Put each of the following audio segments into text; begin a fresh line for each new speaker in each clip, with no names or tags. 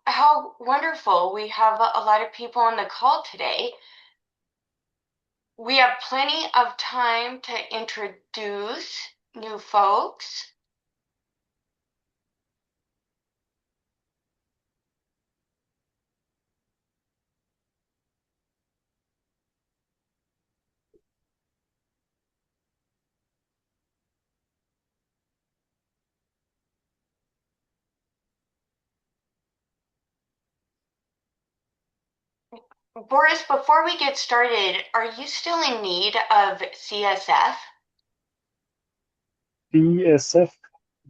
How wonderful. We have a lot of people on the call today. We have plenty of time to introduce new folks. Boris, before we get started, are you still in need of CSF?
ESF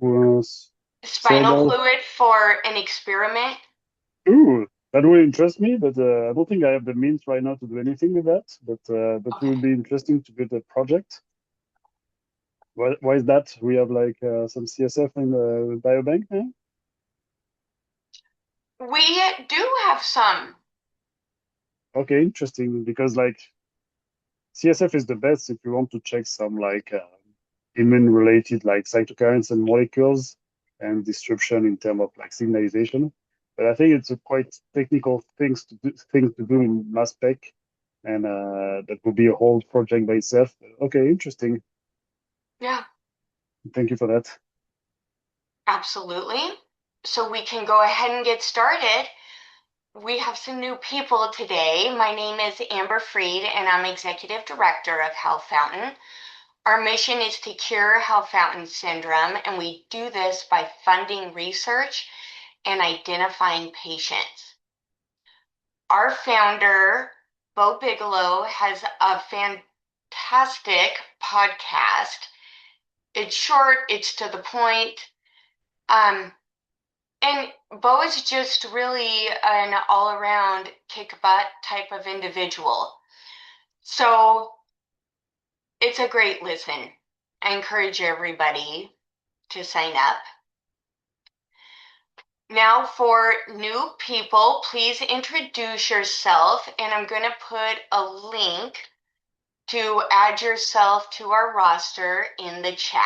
was said
Spinal
out.
fluid for an experiment?
Ooh, that would interest me, but I don't think I have the means right now to do anything with that. But that
Okay.
would be interesting to build a project. Why is that? We have like some CSF in the biobank now.
We do have some.
Okay, interesting. Because like CSF is the best if you want to check some like immune-related like cytokines and molecules and disruption in terms of like signalization. But I think it's a quite technical things to do in mass spec, and that would be a whole project by itself. Okay, interesting.
Yeah,
Thank you for that.
absolutely. So we can go ahead and get started. We have some new people today. My name is Amber Freed, and I'm Executive Director of Hao-Fountain. Our mission is to cure Hao-Fountain Syndrome, and we do this by funding research and identifying patients. Our founder, Bo Bigelow, has a fantastic podcast. It's short, it's to the point. And Bo is just really an all around kick butt type of individual. So it's a great listen. I encourage everybody to sign up. Now, for new people, please introduce yourself, and I'm going to put a link to add yourself to our roster in the chat.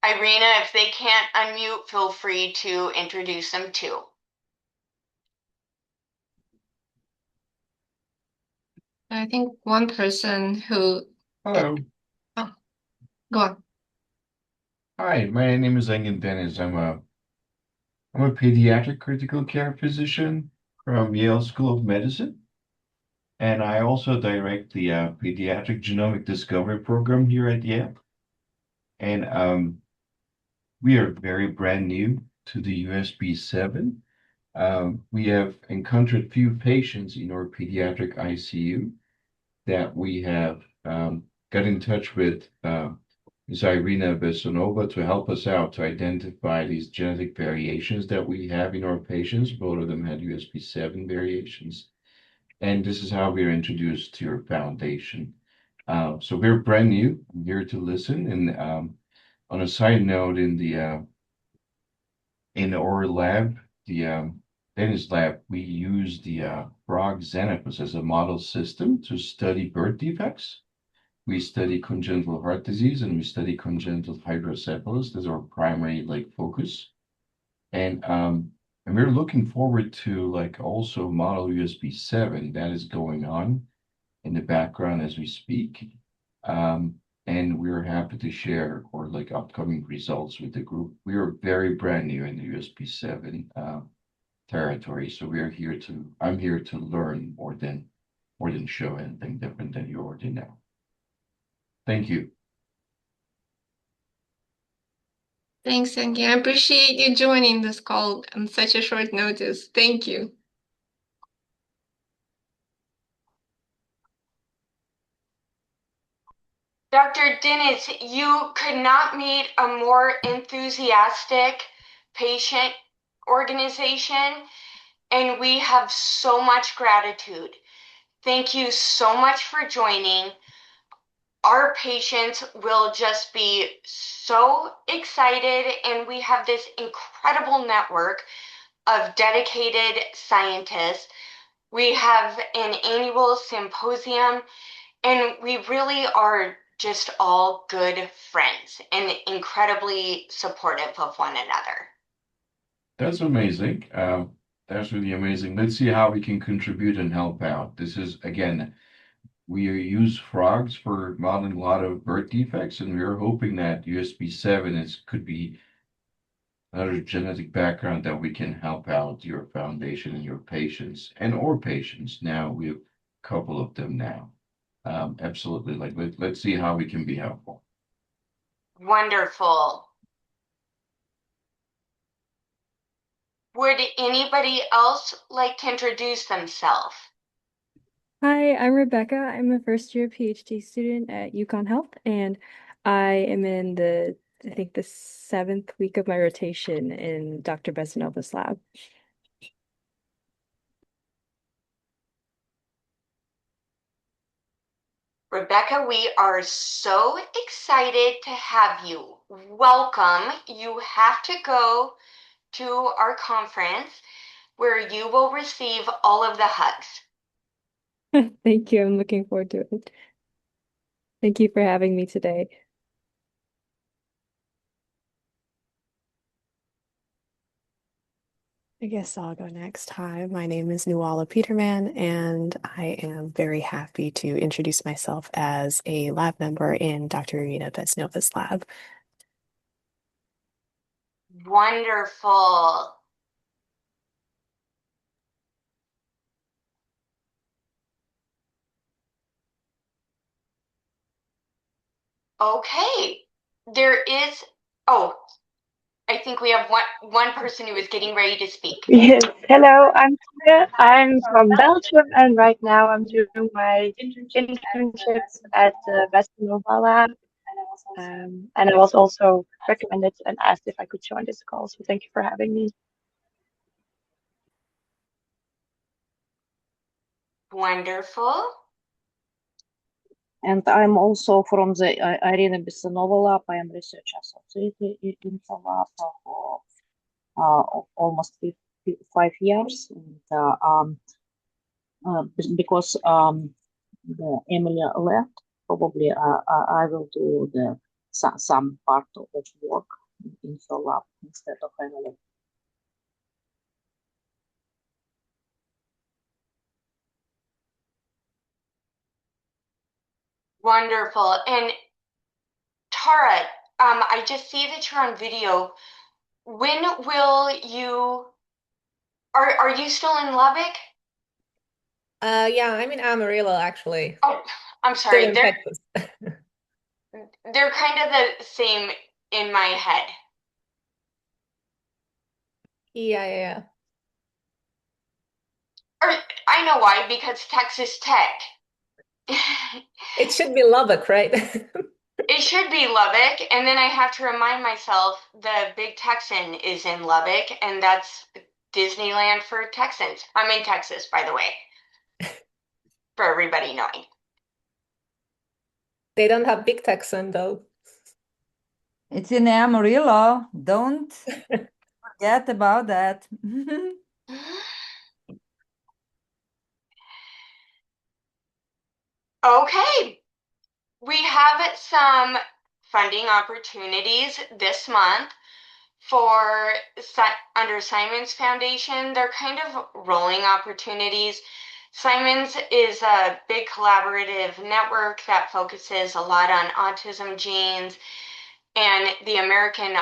Irina, if they can't unmute, feel free to introduce them too.
I think one person who.
Hello.
Oh, go on.
Hi, my name is Engin Dennis. I'm a pediatric critical care physician from Yale School of Medicine, and I also direct the pediatric genomic discovery program here at Yale. And we are very brand new to the USP7. We have encountered few patients in our pediatric ICU that we have got in touch with Ms. Irina Besonova to help us out to identify these genetic variations that we have in our patients. Both of them had USP7 variations. And this is how we are introduced to your foundation. So we're brand new. I'm here to listen. And on a side note, in our lab, the Dennis lab, we use the frog Xenopus as a model system to study birth defects. We study congenital heart disease and we study congenital hydrocephalus. Those are our primary like focus. And we're looking forward to like also model USP7 that is going on in the background as we speak. Um, and we're happy to share our like upcoming results with the group. We are very brand new in the USP7 territory, so I'm here to learn more than show anything different than you already know. Thank you.
Thanks, Engin. I appreciate you joining this call on such a short notice. Thank you.
Dr. Dennis, you could not meet a more enthusiastic patient organization, and we have so much gratitude. Thank you so much for joining. Our patients will just be so excited, and we have this incredible network of dedicated scientists We have an annual symposium, and we really are just all good friends and incredibly supportive of one another.
That's amazing. That's really amazing. Let's see how we can contribute and help out. This is, again, we use frogs for modeling a lot of birth defects, and we're hoping that USP7 could be another genetic background that we can help out your foundation and your patients and or patients. Now we have a couple of them now. Absolutely. Like let's see how we can be helpful.
Wonderful. Would anybody else like to introduce themselves?
Hi, I'm Rebecca. I'm a first year PhD student at UConn Health, and I am in I think the 7th week of my rotation in Dr. Besanova's lab.
Rebecca, we are so excited to have you. Welcome. You have to go to our conference where you will receive all of the hugs.
Thank you. I'm looking forward to it. Thank you for having me today.
I guess I'll go next. Hi, my name is Nuala Peterman, and I am very happy to introduce myself as a lab member in Dr. Irina Besnova's lab.
Wonderful. Okay. Oh, I think we have one person who is getting ready to speak.
Yes, hello, I'm Tia. I'm from Belgium, and right now I'm doing my internship at the Nova Lab. And I was also recommended and asked if I could join this call, so thank you for having me.
Wonderful.
And I'm also from the Irina Besanova lab. I am research associate in the lab for almost 5 years. And because Emily left, probably I will do some part of work in her lab instead of Emily.
Wonderful. And Tara, I just see that you're on video. When will you, are you still in Lubbock?
Yeah, I'm in Amarillo actually.
Oh, I'm
Still
sorry.
in Texas.
They're kind of the same in my head.
Yeah.
Or I know why, because Texas Tech.
It should be Lubbock, right?
It should be Lubbock, and then I have to remind myself the Big Texan is in Lubbock, and that's Disneyland for Texans. I'm in Texas, by the way, for everybody knowing.
They don't have Big Texan though.
It's in Amarillo. Don't forget about that.
Okay, we have some funding opportunities this month for under Simons Foundation. They're kind of rolling opportunities. Simons is a big collaborative network that focuses a lot on autism genes, and the American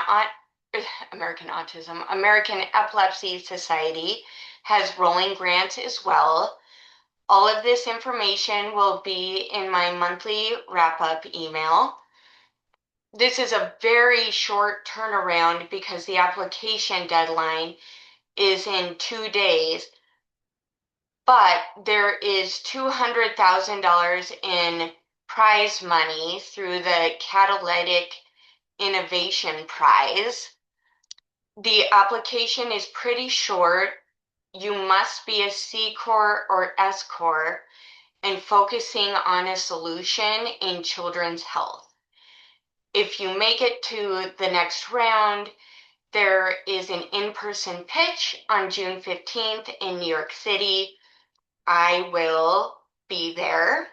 Epilepsy Society has rolling grants as well. All of this information will be in my monthly wrap-up email. This is a very short turnaround because the application deadline is in 2 days, but there is $200,000 in prize money through the Catalytic Innovation Prize. The application is pretty short. You must be a C Corps or S Corps and focusing on a solution in children's health. If you make it to the next round, there is an in-person pitch on June 15th in New York City. I will be there.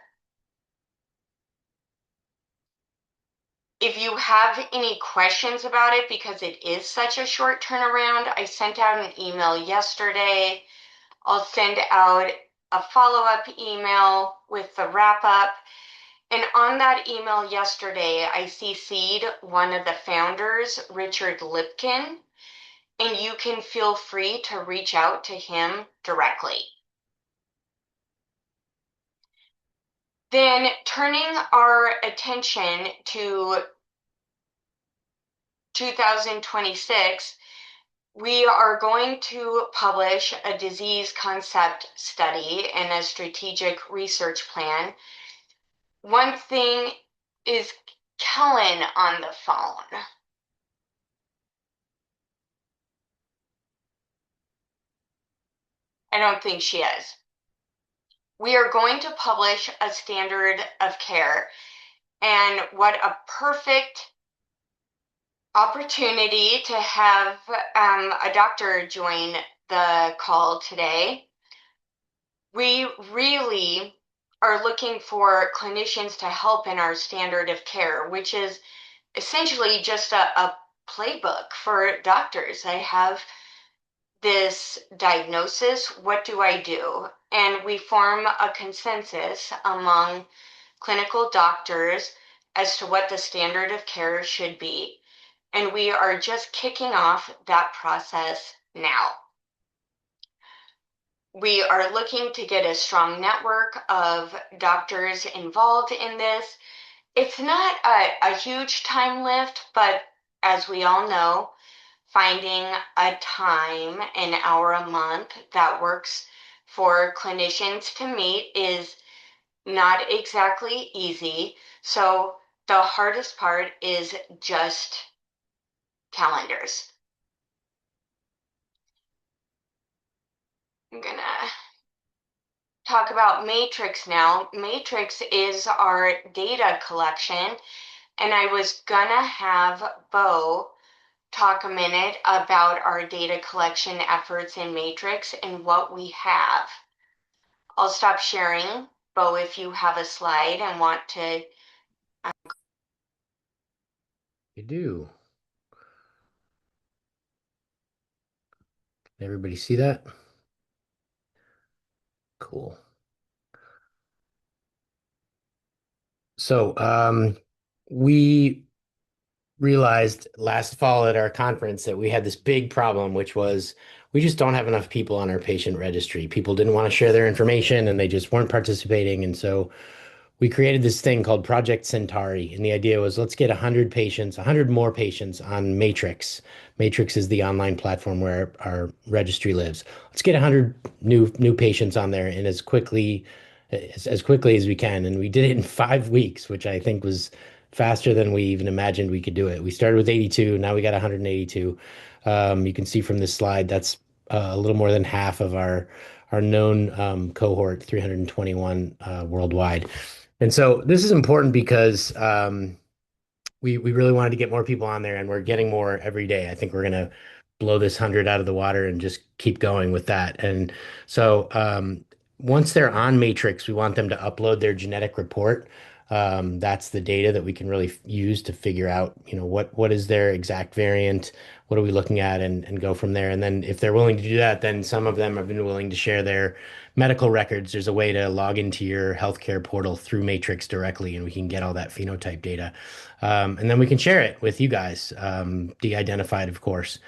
If you have any questions about it, because it is such a short turnaround, I sent out an email yesterday. I'll send out a follow-up email with the wrap-up. And on that email yesterday, I CC'd one of the founders, Richard Lipkin, and you can feel free to reach out to him directly. Then turning our attention to 2026, we are going to publish a disease concept study and a strategic research plan. One thing is Kellen on the phone. I don't think she is. We are going to publish a standard of care, and what a perfect opportunity to have a doctor join the call today. We really are looking for clinicians to help in our standard of care, which is essentially just a playbook for doctors. I have this diagnosis, what do I do? And we form a consensus among clinical doctors as to what the standard of care should be. And we are just kicking off that process now. We are looking to get a strong network of doctors involved in this. It's not a huge time lift, but as we all know, finding a time, an hour a month that works for clinicians to meet is not exactly easy. So the hardest part is just calendars. I'm gonna talk about Matrix now. Matrix is our data collection, and I was gonna have Bo talk a minute about our data collection efforts in Matrix and what we have. I'll stop sharing. Bo, if you have a slide and want to.
You do. Everybody see that? Cool. So we realized last fall at our conference that we had this big problem, which was we just don't have enough people on our patient registry. People didn't want to share their information and they just weren't participating. And so we created this thing called Project Centauri. And the idea was let's get 100 patients, 100 more patients on Matrix. Matrix is the online platform where our registry lives. Let's get 100 new patients on there and as quickly as we can. And we did it in 5 weeks, which I think was faster than we even imagined we could do it. We started with 82, now we got 182. You can see from this slide that's a little more than half of our known cohort, 321 worldwide. And so this is important because we really wanted to get more people on there, and we're getting more every day. I think we're gonna blow this 100 out of the water and just keep going with that. And so once they're on Matrix, we want them to upload their genetic report. That's the data that we can really use to figure out, what is their exact variant, what are we looking at, and go from there. And then if they're willing to do that, then some of them have been willing to share their medical records. There's a way to log into your healthcare portal through Matrix directly, and we can get all that phenotype data. And then we can share it with you guys, de-identified, of course.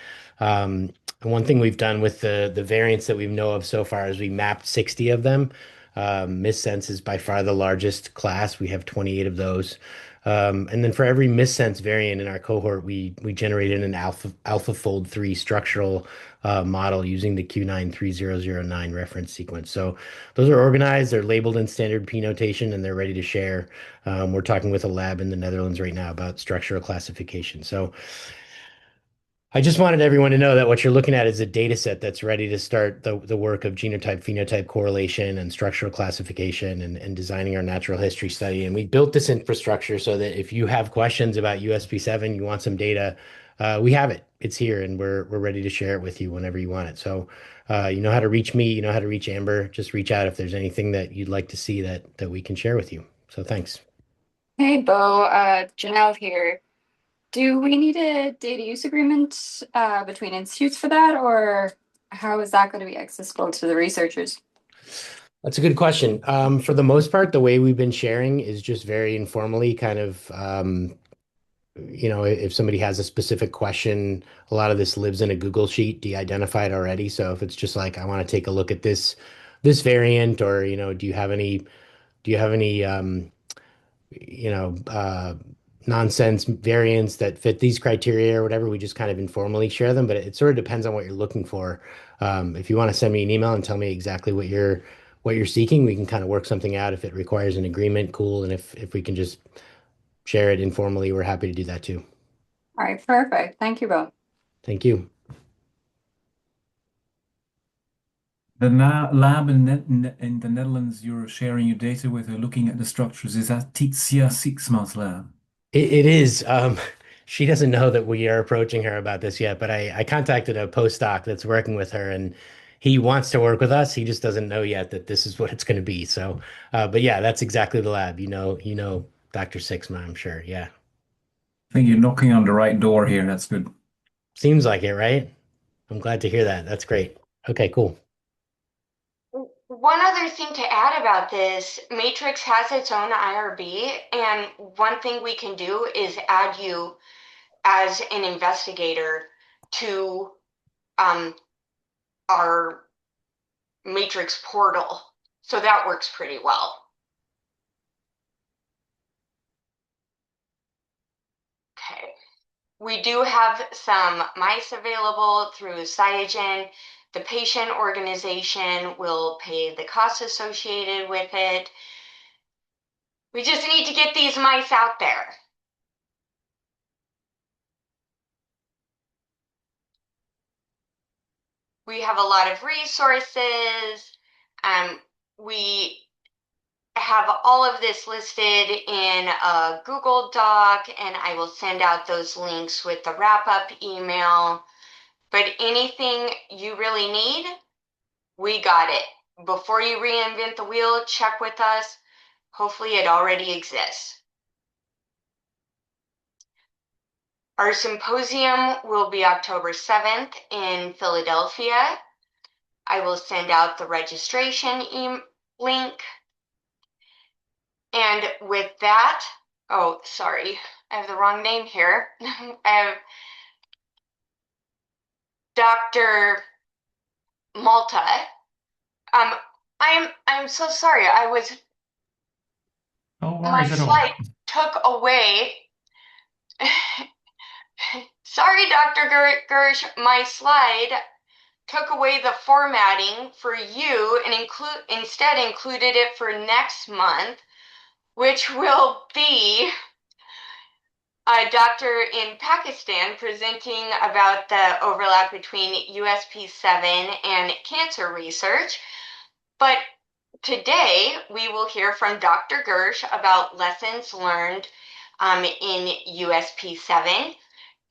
And one thing we've done with the variants that we know of so far is we mapped 60 of them. Missense is by far the largest class. We have 28 of those. And then for every missense variant in our cohort, we generated an AlphaFold 3 structural model using the Q93009 reference sequence. So those are organized, they're labeled in standard P notation, and they're ready to share. We're talking with a lab in the Netherlands right now about structural classification. So I just wanted everyone to know that what you're looking at is a data set that's ready to start the work of genotype phenotype correlation and structural classification and designing our natural history study. And we built this infrastructure so that if you have questions about USP7, you want some data, we have it. it's here, and we're ready to share it with you whenever you want it. So, you know how to reach me, you know how to reach Amber. Just reach out if there's anything that you'd like to see that we can share with you. So thanks.
Hey, Bo, Janelle here. Do we need a data use agreement between institutes for that, or how is that going to be accessible to the researchers?
That's a good question. For the most part, the way we've been sharing is just very informally, kind of, you know, if somebody has a specific question, a lot of this lives in a Google sheet, de-identified already. So if it's just like, I want to take a look at this variant, or, you know, do you have any you know, nonsense variants that fit these criteria or whatever, we just kind of informally share them, but it sort of depends on what you're looking for. If you want to send me an email and tell me exactly what you're seeking, we can kind of work something out. If it requires an agreement, cool. And if we can just share it informally, we're happy to do that too.
All right, perfect. Thank you, Bo.
Thank you.
The lab in the Netherlands you're sharing your data with or looking at the structures, is that Titia Sieksma's lab?
It is. She doesn't know that we are approaching her about this yet, but I contacted a postdoc that's working with her, and he wants to work with us. He just doesn't know yet that this is what it's going to be. So, but yeah, that's exactly the lab. You know, Dr. Sixma, I'm sure. Yeah,
I think you're knocking on the right door here. That's good.
seems like it, right? I'm glad to hear that. That's great. Okay, cool.
One other thing to add about this, Matrix has its own IRB, and one thing we can do is add you as an investigator to our Matrix portal. So that works pretty well. Okay. We do have some mice available through Cytogen. The patient organization will pay the costs associated with it. We just need to get these mice out there. We have a lot of resources. We have all of this listed in a Google Doc, and I will send out those links with the wrap-up email. But anything you really need, we got it. Before you reinvent the wheel, check with us. Hopefully it already exists. Our symposium will be October 7th in Philadelphia. I will send out the registration link. And with that, oh, sorry, I have the wrong name here. I have Dr. Malte. I'm so sorry.
Oh,
My
worries at all.
slide took away. Sorry, Dr. Gersh, my slide took away the formatting for you and instead included it for next month, which will be a doctor in Pakistan presenting about the overlap between USP7 and cancer research. But today we will hear from Dr. Gersh about lessons learned in USP7,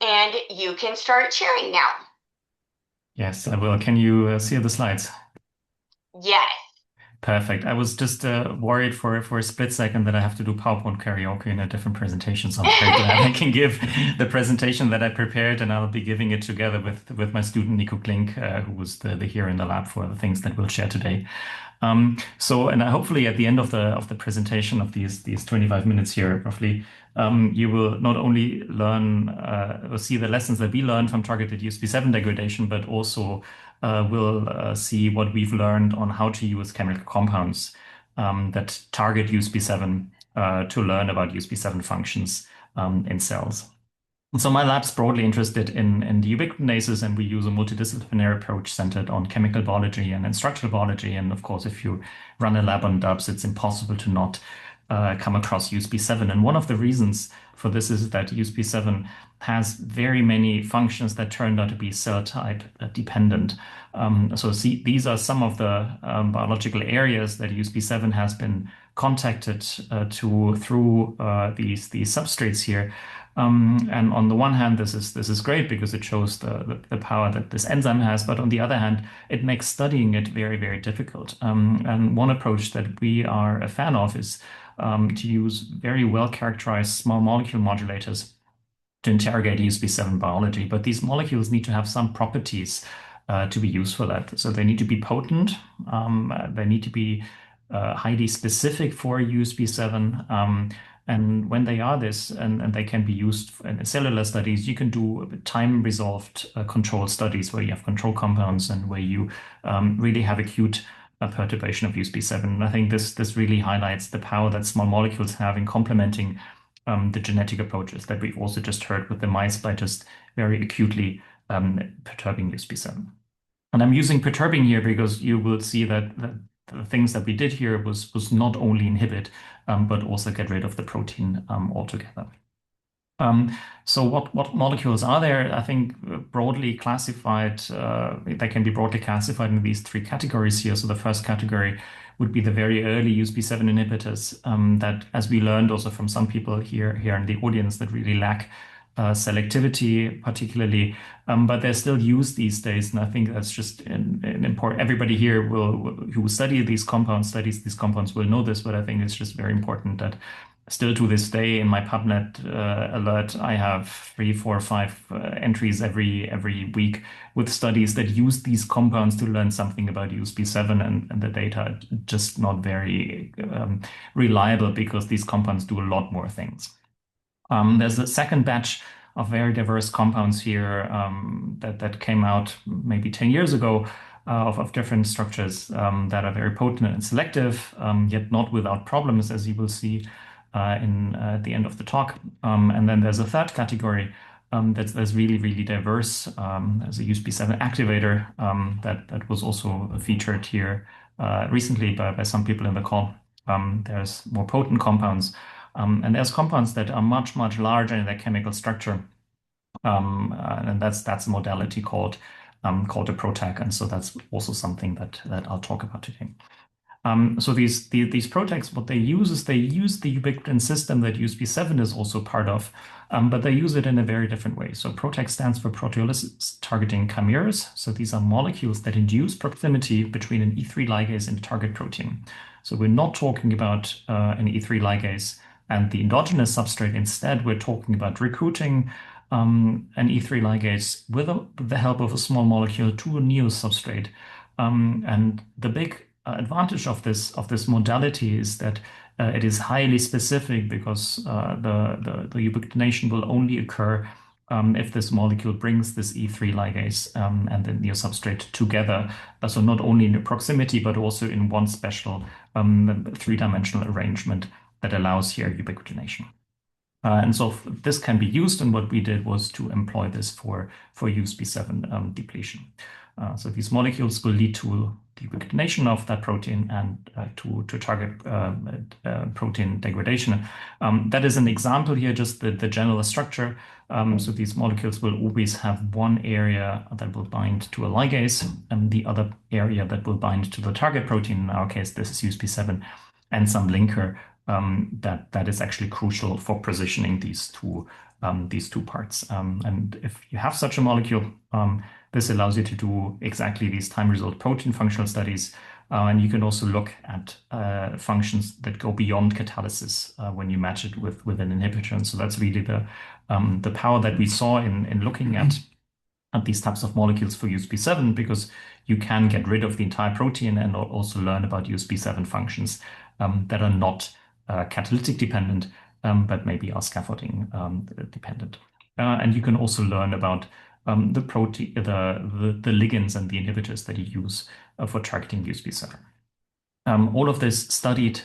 and you can start sharing now.
Yes, I will. Can you see the slides?
Yes.
Perfect. I was just worried for a split second that I have to do PowerPoint karaoke in a different presentation. So I'm very glad I can give the presentation that I prepared, and I'll be giving it together with my student Nico Klink, who was the here in the lab for the things that we'll share today. And hopefully at the end of the presentation of these 25 minutes here, roughly, you will not only learn or see the lessons that we learned from targeted USP7 degradation, but also will see what we've learned on how to use chemical compounds that target USP7 to learn about USP7 functions in cells. And so my lab's broadly interested in the ubiquitinases, and we use a multidisciplinary approach centered on chemical biology and structural biology. And of course, if you run a lab on DUBs, it's impossible to not come across USP7. And one of the reasons for this is that USP7 has very many functions that turned out to be cell type dependent. So these are some of the biological areas that USP7 has been contacted through these substrates here. And on the one hand, this is great because it shows the power that this enzyme has, but on the other hand, it makes studying it very, very difficult. And one approach that we are a fan of is to use very well characterized small molecule modulators to interrogate USP7 biology. But these molecules need to have some properties to be used for that. So they need to be potent, they need to be highly specific for USP7. And when they are this, and they can be used in cellular studies, you can do time-resolved control studies where you have control compounds and where you really have acute perturbation of USP7. And I think this really highlights the power that small molecules have in complementing the genetic approaches that we've also just heard with the mice by just very acutely perturbing USP7. And I'm using perturbing here because you will see that the things that we did here was not only inhibit, but also get rid of the protein altogether. So what molecules are there? I think broadly classified, they can be broadly classified in these three categories here. So the first category would be the very early USP7 inhibitors that, as we learned also from some people here in the audience, that really lack selectivity, particularly, but they're still used these days. And I think that's just an important, everybody here who studies these compounds will know this, but I think it's just very important that still to this day in my PubMed alert, I have 3, 4, 5 entries every week with studies that use these compounds to learn something about USP7, and the data are just not very reliable because these compounds do a lot more things. There's a second batch of very diverse compounds here that came out maybe 10 years ago of different structures that are very potent and selective, yet not without problems, as you will see in the end of the talk. And then there's a third category that's really, really diverse. There's a USP7 activator that was also featured here recently by some people in the call. There's more potent compounds. And there's compounds that are much, much larger in their chemical structure. And that's a modality called a PROTAC. And so that's also something that I'll talk about today. So these PROTACs, what they use is they use the ubiquitin system that USP7 is also part of, but they use it in a very different way. So PROTAC stands for proteolysis targeting chimeras. So these are molecules that induce proximity between an E3 ligase and a target protein. So we're not talking about an E3 ligase and the endogenous substrate. Instead, we're talking about recruiting an E3 ligase with the help of a small molecule to a neo-substrate. And the big advantage of this modality is that it is highly specific because the ubiquitination will only occur if this molecule brings this E3 ligase and the neo-substrate together. So not only in the proximity, but also in one special three-dimensional arrangement that allows here ubiquitination. And so this can be used, and what we did was to employ this for USP7 depletion. So these molecules will lead to the ubiquitination of that protein and to target protein degradation. That is an example here, just the general structure. So these molecules will always have one area that will bind to a ligase and the other area that will bind to the target protein. In our case, this is USP7, and some linker that is actually crucial for positioning these two parts. And if you have such a molecule, this allows you to do exactly these time-resolved protein functional studies. And you can also look at functions that go beyond catalysis when you match it with an inhibitor. And so that's really the power that we saw in looking at these types of molecules for USP7, because you can get rid of the entire protein and also learn about USP7 functions that are not catalytic dependent, but maybe are scaffolding dependent. And you can also learn about the protein, the ligands and the inhibitors that you use for targeting USP7. All of this started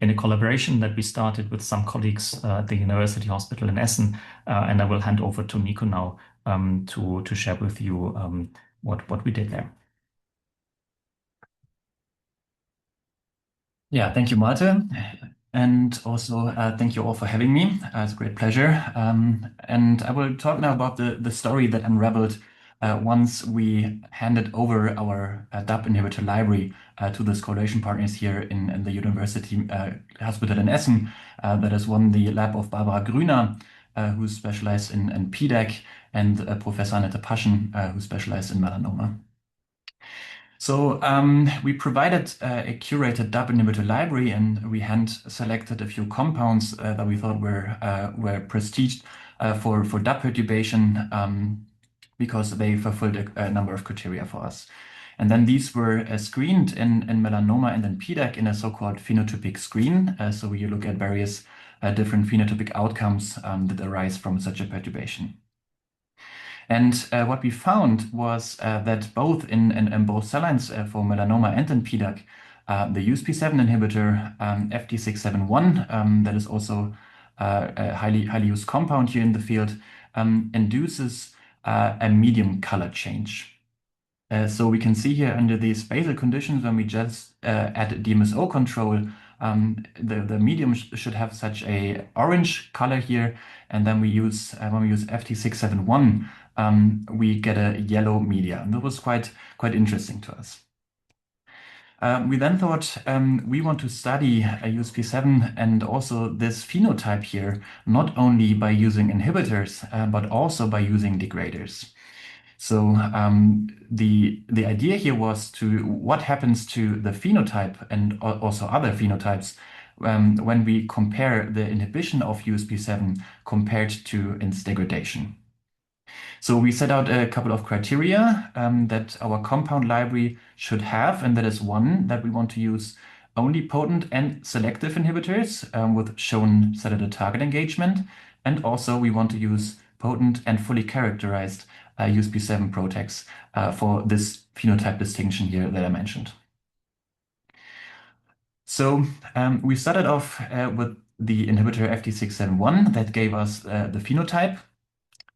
in a collaboration that we started with some colleagues at the University Hospital in Essen, and I will hand over to Nico now to share with you what we did there.
Yeah, thank you, Malte.
And also, thank you all for having me. It's a great pleasure. And I will talk now about the story that unraveled once we handed over our DAP inhibitor library to the collaboration partners here in the University Hospital in Essen. That is one, the lab of Barbara Grüner, who's specialized in PDAC, and Professor Annette Paschen, who specialized in melanoma. So we provided a curated DAP inhibitor library, and we hand selected a few compounds that we thought were prestiged for DAP perturbation because they fulfilled a number of criteria for us. And then these were screened in melanoma and in PDAC in a so-called phenotypic screen. So we look at various different phenotypic outcomes that arise from such a perturbation. And what we found was that both in both cell lines for melanoma and in PDAC, the USP7 inhibitor FT671, that is also a highly used compound here in the field, induces a medium color change. So we can see here under these basal conditions, when we just add DMSO control, the medium should have such a orange color here, and then we use when we use FT671, we get a yellow media, and that was quite interesting to us. We then thought we want to study USP7 and also this phenotype here, not only by using inhibitors, but also by using degraders. So the idea here was to what happens to the phenotype and also other phenotypes when we compare the inhibition of USP7 compared to its degradation. So we set out a couple of criteria that our compound library should have, and that is one, that we want to use only potent and selective inhibitors with shown cellular target engagement, and also we want to use potent and fully characterized USP7 PROTACs for this phenotype distinction here that I mentioned. So we started off with the inhibitor FT671 that gave us the phenotype,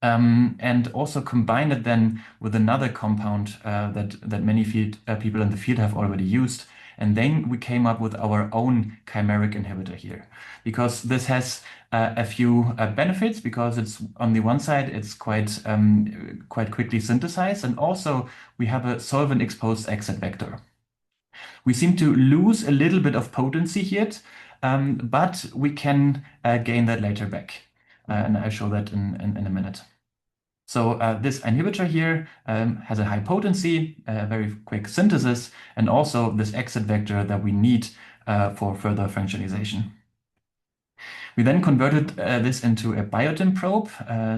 and also combined it then with another compound that many people in the field have already used. And then we came up with our own chimeric inhibitor here, because this has a few benefits, because it's on the one side, it's quite quickly synthesized, and also we have a solvent exposed exit vector. We seem to lose a little bit of potency here, but we can gain that later back. And I'll show that in a minute. So this inhibitor here has a high potency, very quick synthesis, and also this exit vector that we need for further functionalization. We then converted this into a biotin probe.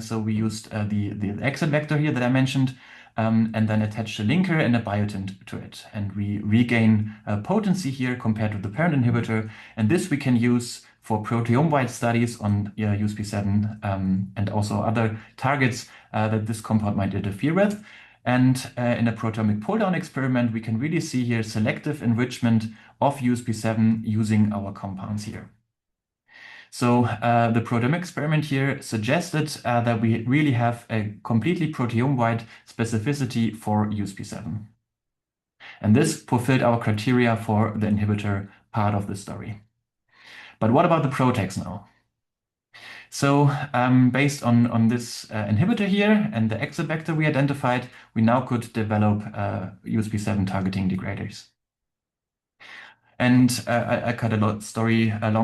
So we used the exit vector here that I mentioned, and then attached a linker and a biotin to it. And we regain potency here compared to the parent inhibitor. And this we can use for proteome-wide studies on USP7 and also other targets that this compound might interfere with. And in a proteomic pull-down experiment, we can really see here selective enrichment of USP7 using our compounds here. So the proteomic experiment here suggested that we really have a completely proteome-wide specificity for USP7. And this fulfilled our criteria for the inhibitor part of the story. But what about the PROTACs now? So based on this inhibitor here and the exit vector we identified, we now could develop USP7 targeting degraders. And I cut a long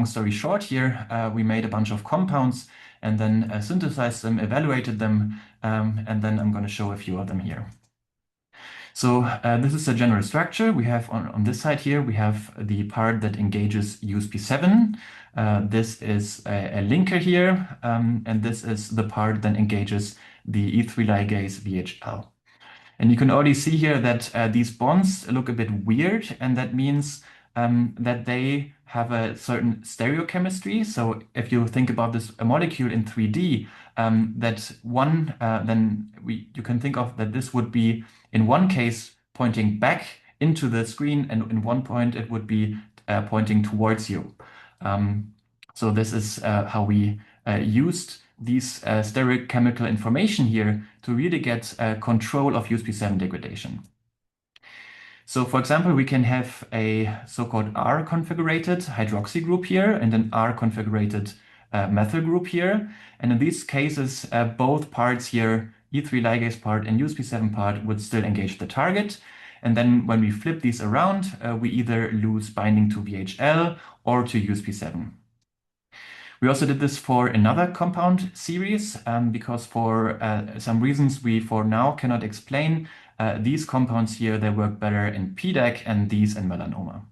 story short here. We made a bunch of compounds and then synthesized them, evaluated them, and then I'm going to show a few of them here. So this is a general structure. We have on this side here, we have the part that engages USP7. This is a linker here, and this is the part that engages the E3 ligase VHL. And you can already see here that these bonds look a bit weird, and that means that they have a certain stereochemistry. So if you think about this a molecule in 3D, that one, then you can think of that this would be in one case pointing back into the screen, and in one point it would be pointing towards you. So this is how we used these stereochemical information here to really get control of USP7 degradation. So for example, we can have a so-called R-configurated hydroxy group here and an R-configurated methyl group here. And in these cases, both parts here, E3 ligase part and USP7 part, would still engage the target. And then when we flip these around, we either lose binding to VHL or to USP7. We also did this for another compound series because for some reasons we for now cannot explain these compounds here, they work better in PDAC and these in melanoma.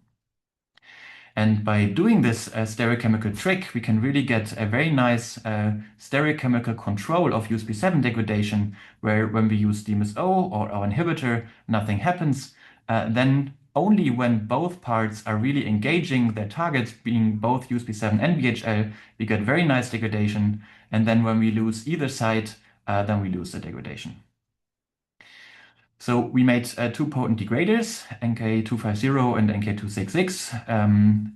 And by doing this stereochemical trick, we can really get a very nice stereochemical control of USP7 degradation, where when we use DMSO or our inhibitor, nothing happens. Then only when both parts are really engaging their targets, being both USP7 and VHL, we get very nice degradation. And then when we lose either side, then we lose the degradation. So we made two potent degraders, NK250 and NK266,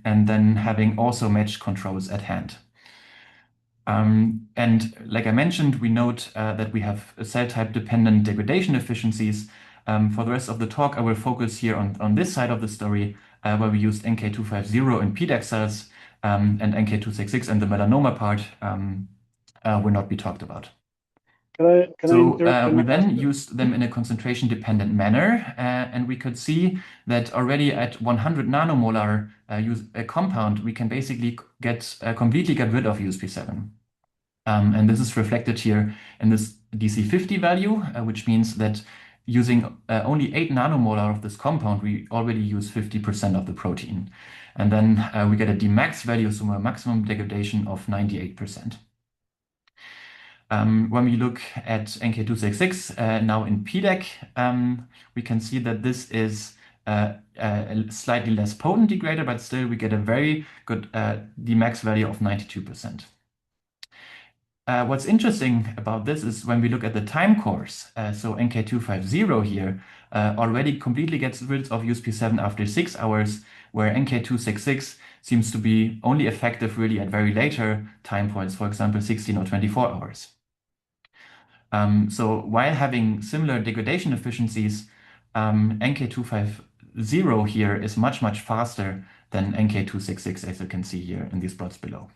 and then having also matched controls at hand. And like I mentioned, we note that we have cell type dependent degradation efficiencies. For the rest of the talk, I will focus here on this side of the story, where we used NK250 in PDAC cells, and NK266 and the melanoma part will not be talked about. We then used them in a concentration-dependent manner, and we could see that already at 100 nanomolar a compound, we can basically completely get rid of USP7. And this is reflected here in this DC50 value, which means that using only 8 nanomolar of this compound, we already use 50% of the protein. And then we get a Dmax value, so a maximum degradation of 98%. When we look at NK266 now in PDAC, we can see that this is a slightly less potent degrader, but still we get a very good Dmax value of 92%. What's interesting about this is when we look at the time course, so NK250 here already completely gets rid of USP7 after 6 hours, where NK266 seems to be only effective really at very later time points, for example, 16 or 24 hours. So while having similar degradation efficiencies, NK250 here is much, much faster than NK266, as you can see here in these plots below.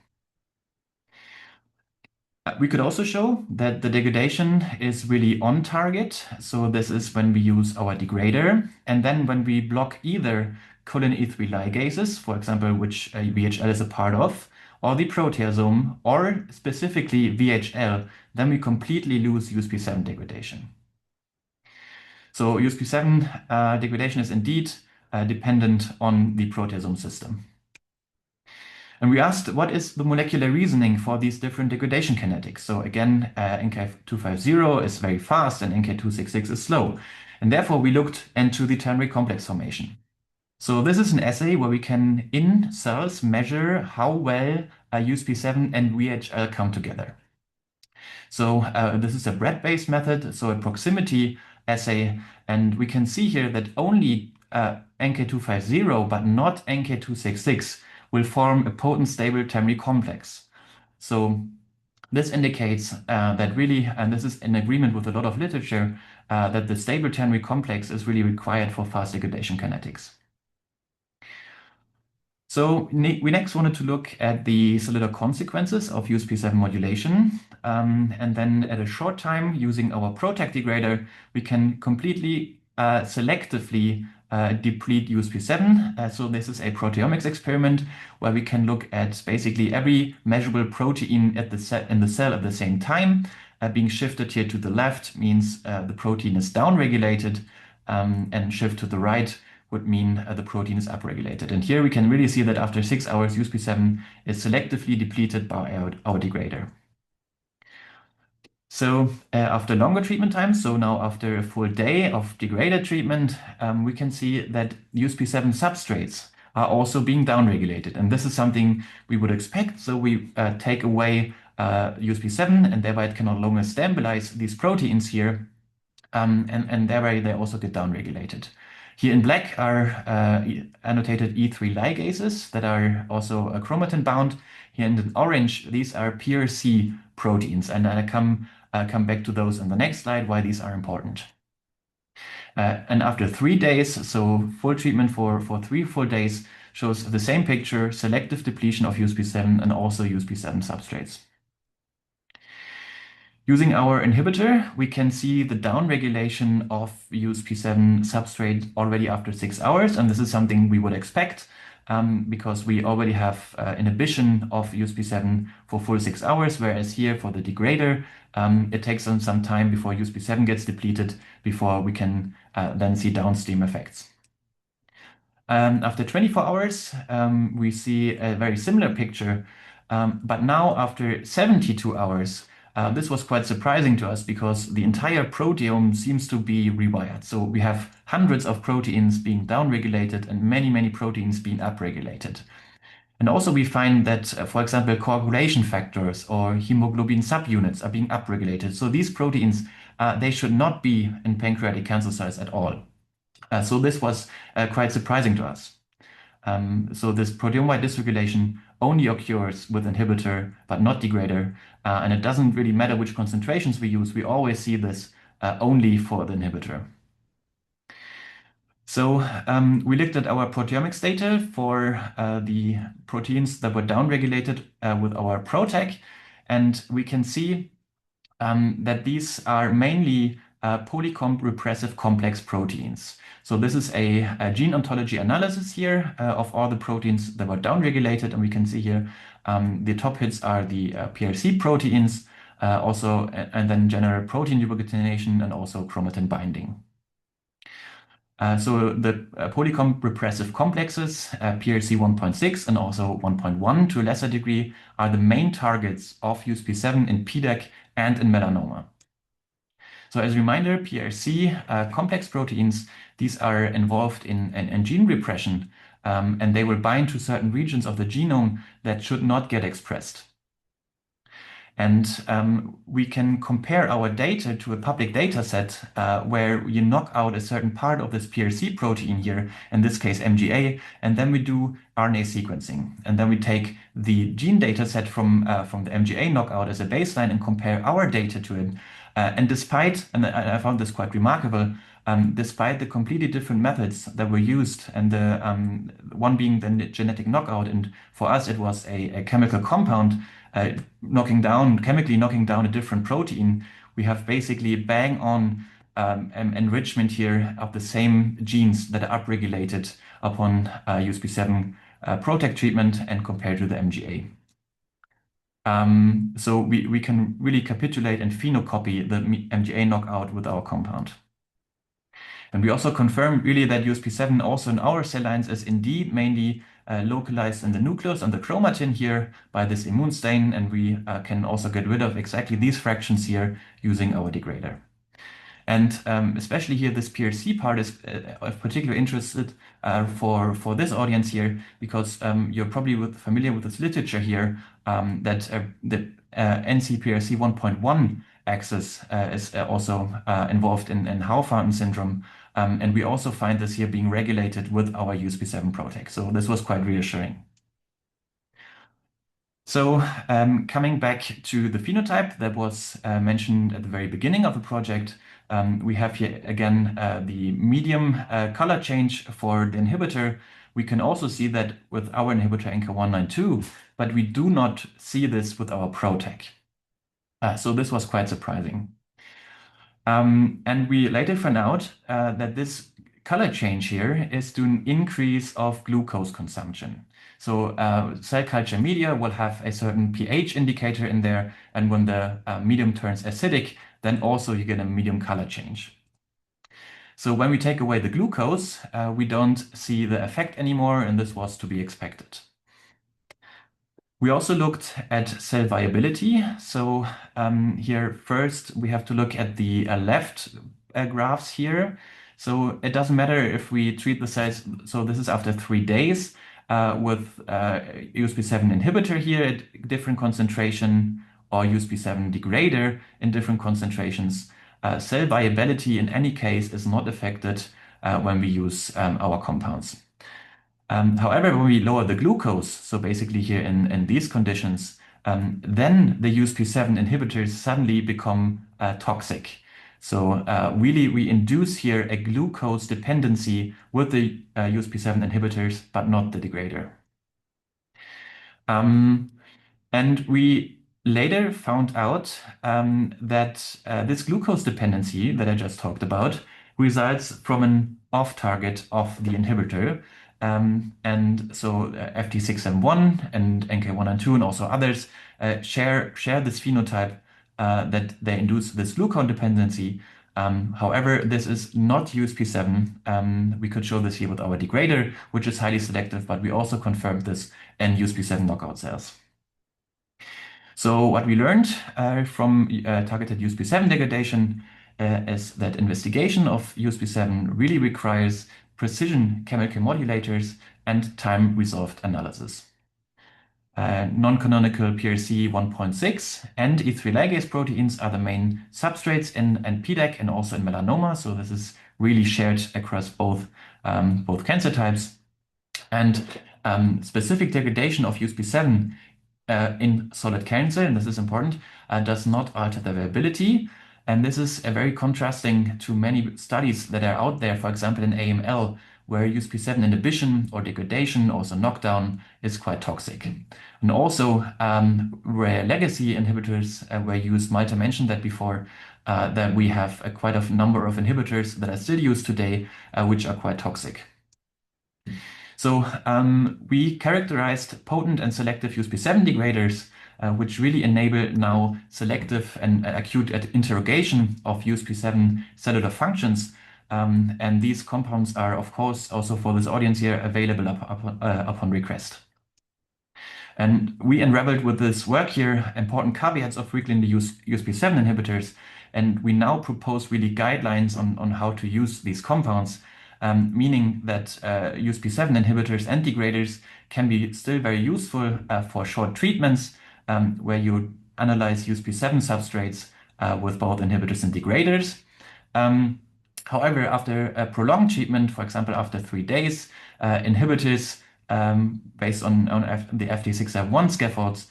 We could also show that the degradation is really on target. So this is when we use our degrader. And then when we block either colon E3 ligases, for example, which VHL is a part of, or the proteasome, or specifically VHL, then we completely lose USP7 degradation. So USP7 degradation is indeed dependent on the proteasome system. And we asked, what is the molecular reasoning for these different degradation kinetics? So again, NK250 is very fast and NK266 is slow. And therefore we looked into the ternary complex formation. So this is an assay where we can, in cells, measure how well USP7 and VHL come together. So this is a bread-based method, so a proximity assay. And we can see here that only NK250, but not NK266, will form a potent stable ternary complex. So this indicates that really, and this is in agreement with a lot of literature, that the stable ternary complex is really required for fast degradation kinetics. So we next wanted to look at the cellular consequences of USP7 modulation. And then at a short time, using our PROTAC degrader, we can completely selectively deplete USP7. So this is a proteomics experiment where we can look at basically every measurable protein in the cell at the same time. Being shifted here to the left means the protein is downregulated, and shift to the right would mean the protein is upregulated. And here we can really see that after 6 hours, USP7 is selectively depleted by our degrader. So after longer treatment times, so now after a full day of degrader treatment, we can see that USP7 substrates are also being downregulated. And this is something we would expect. So we take away USP7 and thereby it can no longer stabilize these proteins here. And thereby they also get downregulated. Here in black are annotated E3 ligases that are also chromatin bound. Here in the orange, these are PRC proteins. And I come back to those in the next slide, why these are important. And after 3 days, so full treatment for 3 full days, shows the same picture, selective depletion of USP7 and also USP7 substrates. Using our inhibitor, we can see the downregulation of USP7 substrate already after 6 hours, and this is something we would expect because we already have inhibition of USP7 for full 6 hours, whereas here for the degrader, it takes some time before USP7 gets depleted before we can then see downstream effects. After 24 hours, we see a very similar picture, but now after 72 hours, this was quite surprising to us because the entire proteome seems to be rewired. So we have hundreds of proteins being downregulated and many, many proteins being upregulated. And also we find that, for example, coagulation factors or hemoglobin subunits are being upregulated. So these proteins, they should not be in pancreatic cancer cells at all. So this was quite surprising to us. So this proteome-wide dysregulation only occurs with inhibitor, but not degrader. And it doesn't really matter which concentrations we use. We always see this only for the inhibitor. So we looked at our proteomics data for the proteins that were downregulated with our PROTAC. And we can see that these are mainly polycomb repressive complex proteins. So this is a gene ontology analysis here of all the proteins that were downregulated. And we can see here the top hits are the PRC proteins, and then general protein ubiquitination and also chromatin binding. So the polycomb repressive complexes, PRC 1.6 and also 1.1 to a lesser degree, are the main targets of USP7 in PDAC and in melanoma. So as a reminder, PRC complex proteins, these are involved in gene repression, and they will bind to certain regions of the genome that should not get expressed. And we can compare our data to a public data set where you knock out a certain part of this PRC protein here, in this case MGA, and then we do RNA sequencing. And then we take the gene data set from the MGA knockout as a baseline and compare our data to it. And I found this quite remarkable, despite the completely different methods that were used, and the one being the genetic knockout, and for us it was a chemical compound, chemically knocking down a different protein, we have basically bang on enrichment here of the same genes that are upregulated upon USP7 PROTAC treatment and compared to the MGA. So we can really capitulate and phenocopy the MGA knockout with our compound. And we also confirm really that USP7 also in our cell lines is indeed mainly localized in the nucleus and the chromatin here by this immune stain, and we can also get rid of exactly these fractions here using our degrader. And especially here, this PRC part is of particular interest for this audience here, because you're probably familiar with this literature here that the NC-PRC 1.1 axis is also involved in Hao-Fountain Syndrome. And we also find this here being regulated with our USP7 PROTAC. So this was quite reassuring. So coming back to the phenotype that was mentioned at the very beginning of the project, we have here again the medium color change for the inhibitor. We can also see that with our inhibitor NK192, but we do not see this with our PROTAC. So this was quite surprising. And we later found out that this color change here is due to an increase of glucose consumption. So cell culture media will have a certain pH indicator in there, and when the medium turns acidic, then also you get a medium color change. So when we take away the glucose, we don't see the effect anymore, and this was to be expected. We also looked at cell viability. So here first we have to look at the left graphs here. So it doesn't matter if we treat the cells. So this is after 3 days with USP7 inhibitor here at different concentration or USP7 degrader in different concentrations. Cell viability in any case is not affected when we use our compounds. However, when we lower the glucose, so basically here in these conditions, then the USP7 inhibitors suddenly become toxic. So really, we induce here a glucose dependency with the USP7 inhibitors, but not the degrader. And we later found out that this glucose dependency that I just talked about results from an off-target of the inhibitor. And so FT671 and NK192 and also others share this phenotype that they induce this glucose dependency. However, this is not USP7. We could show this here with our degrader, which is highly selective, but we also confirmed this in USP7 knockout cells. So what we learned from targeted USP7 degradation is that investigation of USP7 really requires precision chemical modulators and time-resolved analysis. Non-canonical PRC 1.6 and E3 ligase proteins are the main substrates in PDAC and also in melanoma. So this is really shared across both cancer types. And specific degradation of USP7 in solid cancer, and this is important, does not alter the viability. And this is very contrasting to many studies that are out there, for example, in AML, where USP7 inhibition or degradation, also knockdown, is quite toxic. And also, where legacy inhibitors were used, Malte mentioned that before, that we have quite a number of inhibitors that are still used today, which are quite toxic. So we characterized potent and selective USP7 degraders, which really enable now selective and acute interrogation of USP7 cellular functions. And these compounds are, of course, also for this audience here, available upon request. And we unraveled with this work here important caveats of frequently used USP7 inhibitors. And we now propose really guidelines on how to use these compounds. Meaning that USP7 inhibitors and degraders can be still very useful for short treatments where you analyze USP7 substrates with both inhibitors and degraders. However, after a prolonged treatment, for example, after 3 days, inhibitors based on the FT671 scaffolds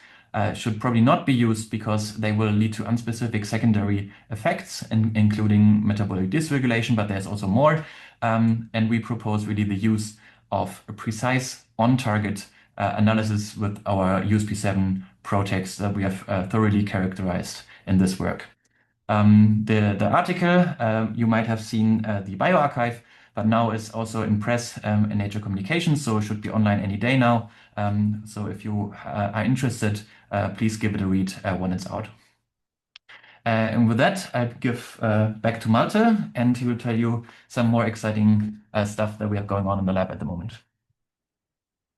should probably not be used because they will lead to unspecific secondary effects, including metabolic dysregulation, but there's also more. And we propose really the use of a precise on-target analysis with our USP7 PROTECs that we have thoroughly characterized in this work. The article, you might have seen the bioarchive, but now is also in press in Nature Communications, so it should be online any day now. So if you are interested, please give it a read when it's out. And with that, I give back to Malte, and he will tell you some more exciting stuff that we have going on in the lab at the moment.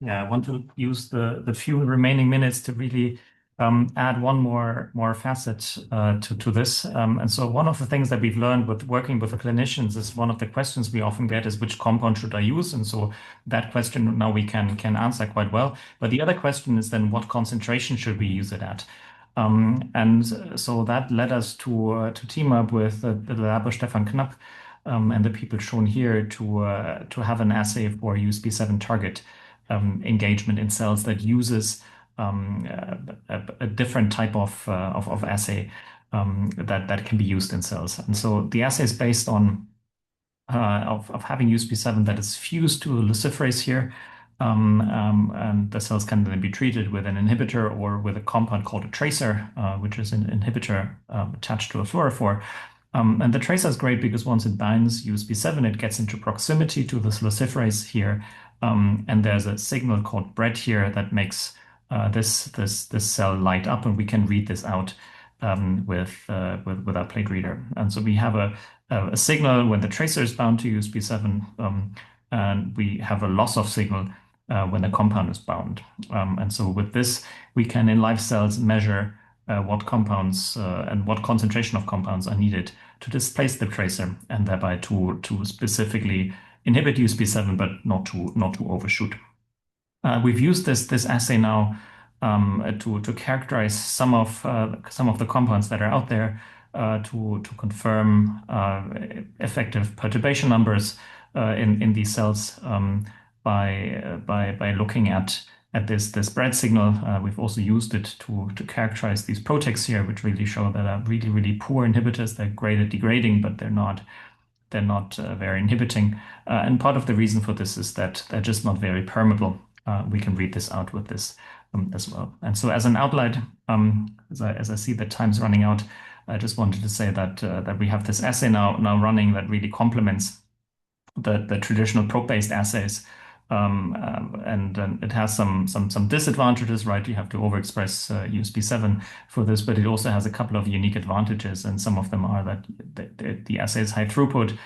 Yeah, I want to use the few remaining minutes to really add one more facet to this. And so one of the things that we've learned with working with the clinicians is one of the questions we often get is which compound should I use? And so that question now we can answer quite well. But the other question is then what concentration should we use it at? And so that led us to team up with the lab of Stefan Knapp and the people shown here to have an assay for USP7 target engagement in cells that uses a different type of assay that can be used in cells. And so the assay is based on of having USP7 that is fused to a luciferase here. And the cells can then be treated with an inhibitor or with a compound called a tracer, which is an inhibitor attached to a fluorophore. And the tracer is great because once it binds USP7, it gets into proximity to this luciferase here. And there's a signal called BRED here that makes this cell light up, and we can read this out with our plate reader. And so we have a signal when the tracer is bound to USP7, and we have a loss of signal when the compound is bound. And so with this, we can in live cells measure what compounds and what concentration of compounds are needed to displace the tracer and thereby to specifically inhibit USP7, but not to overshoot. We've used this assay now to characterize some of the compounds that are out there to confirm effective perturbation numbers in these cells by looking at this spread signal. We've also used it to characterize these proteins here, which really show that are really, really poor inhibitors. They're great at degrading, but they're not very inhibiting. And part of the reason for this is that they're just not very permeable. We can read this out with this as well. And so as an outline, as I see that time's running out, I just wanted to say that we have this assay now running that really complements the traditional probe-based assays. And it has some disadvantages, right? You have to overexpress USP7 for this, but it also has a couple of unique advantages, and some of them are that the assay is high throughput.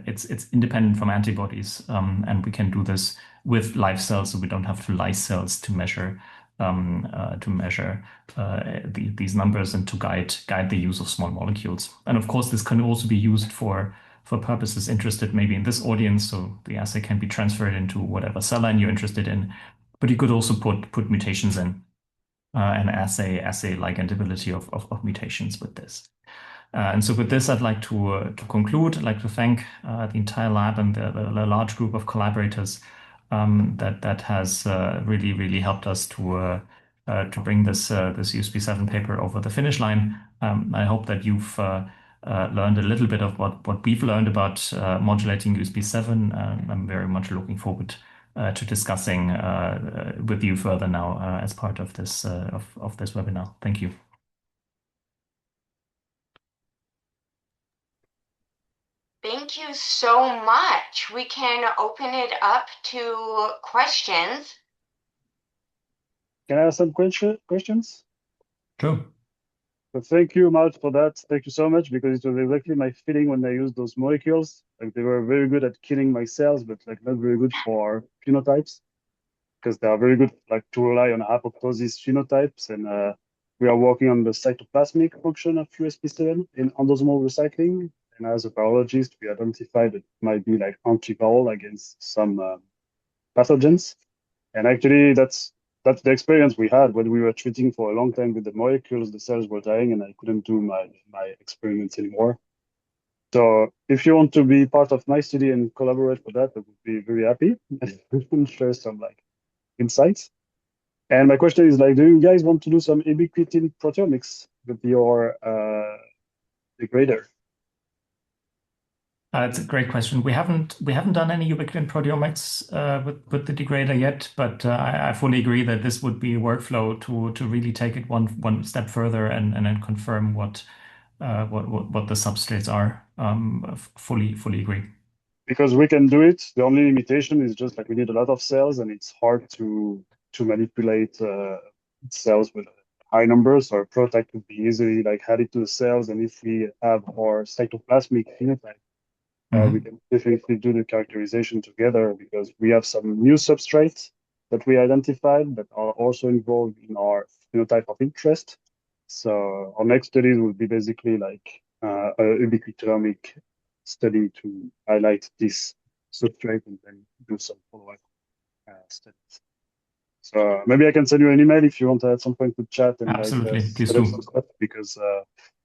It's independent from antibodies, and we can do this with live cells, so we don't have to lyse cells to measure these numbers and to guide the use of small molecules. And of course, this can also be used for purposes interested maybe in this audience, so the assay can be transferred into whatever cell line you're interested in. But you could also put mutations in and assay ligandability of mutations with this. And so with this, I'd like to conclude. I'd like to thank the entire lab and the large group of collaborators that has really helped us to bring this USP7 paper over the finish line. I hope that you've learned a little bit of what we've learned about modulating USP7. I'm very much looking forward to discussing with you further now as part of this webinar. Thank you.
Thank you so much. We can open it up to questions.
Can I ask some questions?
Sure.
So thank you, Malte, for that. Thank you so much, because it was exactly my feeling when I used those molecules. Like, they were very good at killing my cells, but like not very good for phenotypes, because they are very good like to rely on apoptosis phenotypes. And we are working on the cytoplasmic function of USP7 in endosomal recycling. And as a biologist, we identified that it might be like antiviral against some pathogens. And actually, that's the experience we had when we were treating for a long time with the molecules. The cells were dying, and I couldn't do my experiments anymore. So if you want to be part of my study and collaborate for that, I would be very happy and share some like insights. And my question is like, do you guys want to do some ubiquitin proteomics with your degrader?
It's a great question. We haven't done any ubiquitin proteomics with the degrader yet, but I fully agree that this would be a workflow to really take it one step further and then confirm what the substrates are. Fully agree.
Because we can do it. The only limitation is just like we need a lot of cells, and it's hard to manipulate cells with high numbers. Or a prototype could be easily like added to the cells, and if we have our cytoplasmic phenotype, we can definitely do the characterization together, because we have some new substrates that we identified that are also involved in our phenotype of interest. So our next studies will be basically like a ubiquitomic study to highlight this substrate and then do some follow-up studies. So maybe I can send you an email if you want to at some point to chat and
Absolutely,
like
please
set up
do.
some stuff, because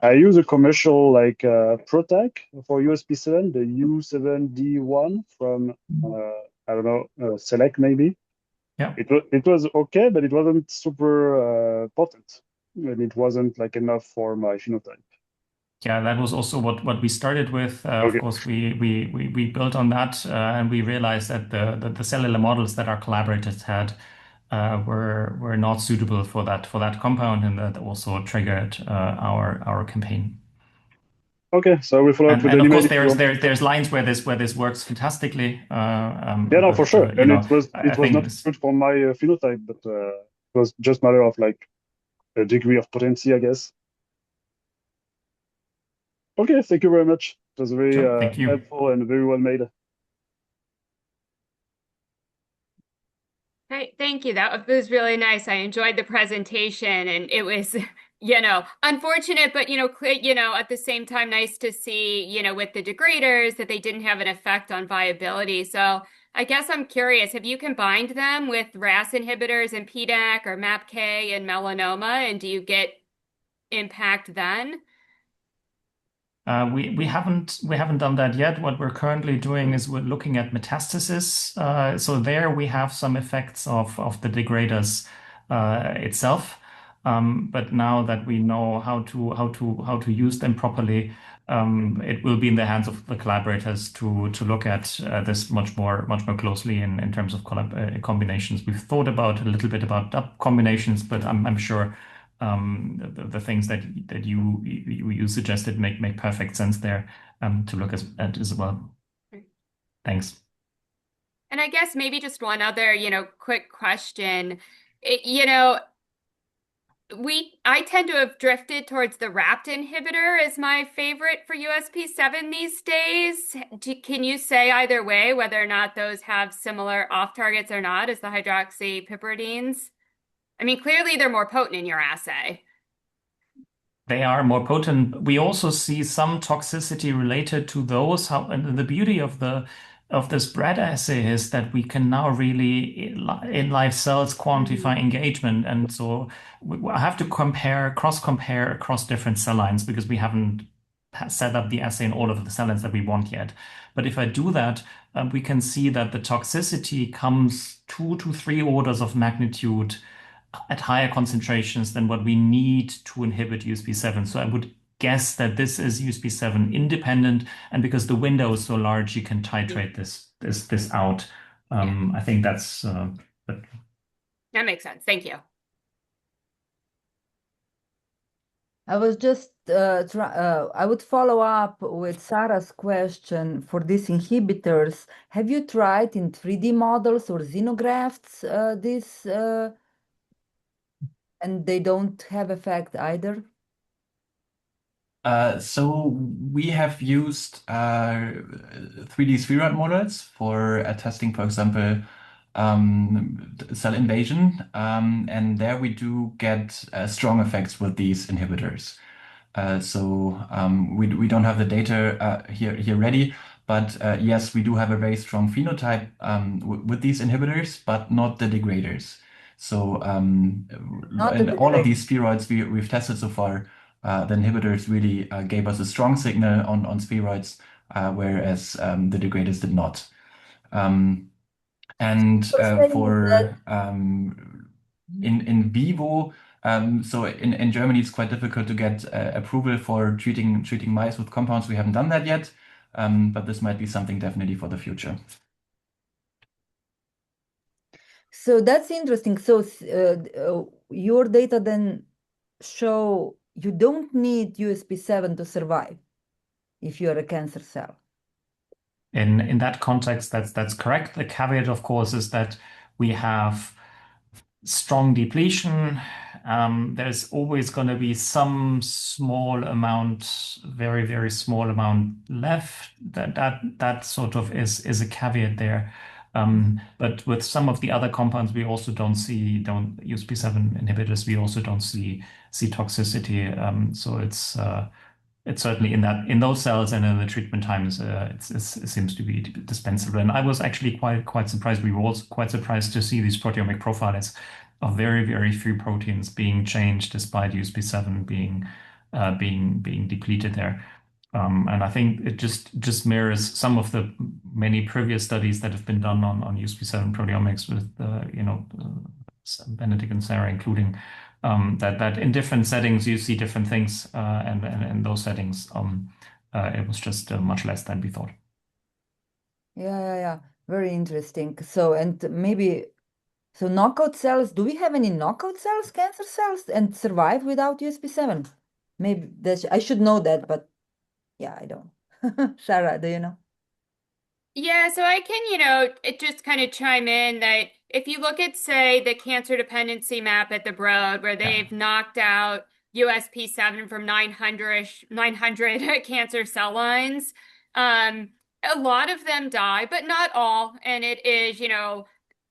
I use a commercial like ProTag for USP7, the U7D1 from I don't know, Select maybe.
Yeah.
It was okay, but it wasn't super potent, and it wasn't like enough for my phenotype.
Yeah, that was also what we started with. Of
Okay.
course, we built on that, and we realized that the cellular models that our collaborators had were not suitable for that compound, and that also triggered our campaign.
Okay, so we follow up with
And
an
of course,
email.
there's lines where this works fantastically.
Yeah, no, for sure. And it was not good for my phenotype, but it was just matter of like a degree of potency, I guess. Okay, thank you very much. It was very
Thank you.
helpful and very well made.
Great, thank you. That was really nice. I enjoyed the presentation, and it was, unfortunate, but at the same time, nice to see, with the degraders that they didn't have an effect on viability. So I guess I'm curious, have you combined them with RAS inhibitors and PDAC or MAPK and melanoma, and do you get impact then?
We haven't done that yet. What we're currently doing is we're looking at metastasis. So there we have some effects of the degraders itself. But now that we know how to use them properly, it will be in the hands of the collaborators to look at this much more closely in terms of combinations. We've thought about a little bit about combinations, but I'm sure the things that you suggested make perfect sense there to look at as well. Thanks.
And I guess maybe just one other, quick question. I tend to have drifted towards the RAPT inhibitor as my favorite for USP7 these days. Can you say either way whether or not those have similar off targets or not as the hydroxypiperidines? I mean, clearly they're more potent in your assay.
They are more potent. We also see some toxicity related to those. And the beauty of this bread assay is that we can now really in live cells quantify engagement, and so I have to cross-compare across different cell lines because we haven't set up the assay in all of the cell lines that we want yet. But if I do that, we can see that the toxicity comes 2 to 3 orders of magnitude at higher concentrations than what we need to inhibit USP7. So I would guess that this is USP7 independent, and because the window is so large, you can titrate this out. I think that's
That makes sense. Thank you.
I was just I would follow up with Sarah's question for these inhibitors. Have you tried in 3D models or xenografts this and they don't have effect either?
So we have used 3D spheroid models for testing, for example, cell invasion, and there we do get strong effects with these inhibitors. We don't have the data here ready, but yes, we do have a very strong phenotype with these inhibitors, but not the degraders. So in all of these spheroids we've tested so far, the inhibitors really gave us a strong signal on spheroids, whereas the degraders did not. For in vivo, so in Germany, it's quite difficult to get approval for treating mice with compounds. We haven't done that yet, but this might be something definitely for the future.
So that's interesting. So your data then show you don't need USP7 to survive if you're a cancer cell.
in that context, that's correct. The caveat, of course, is that we have strong depletion. There's always going to be some small amount, very, very small amount left. That sort of is a caveat there. But with some of the other compounds, we also don't use USP7 inhibitors. We also don't see toxicity. So it's certainly in those cells and in the treatment times, it seems to be dispensable. And I was actually quite surprised. We were also quite surprised to see these proteomic profiles of very, very few proteins being changed despite USP7 being depleted there. And I think it just mirrors some of the many previous studies that have been done on USP7 proteomics with Benedict and Sarah including. That in different settings you see different things, and in those settings, it was just much less than we thought.
Yeah. Very interesting. So, and maybe, so knockout cells, do we have any knockout cells, cancer cells, and survive without USP7? Maybe I should know that, but yeah, I don't. Sarah, do you know?
Yeah, so I can, it just kind of chime in that if you look at, say, the cancer dependency map at the Broad, where they've knocked out USP7 from 900 cancer cell lines, a lot of them die, but not all. And it is,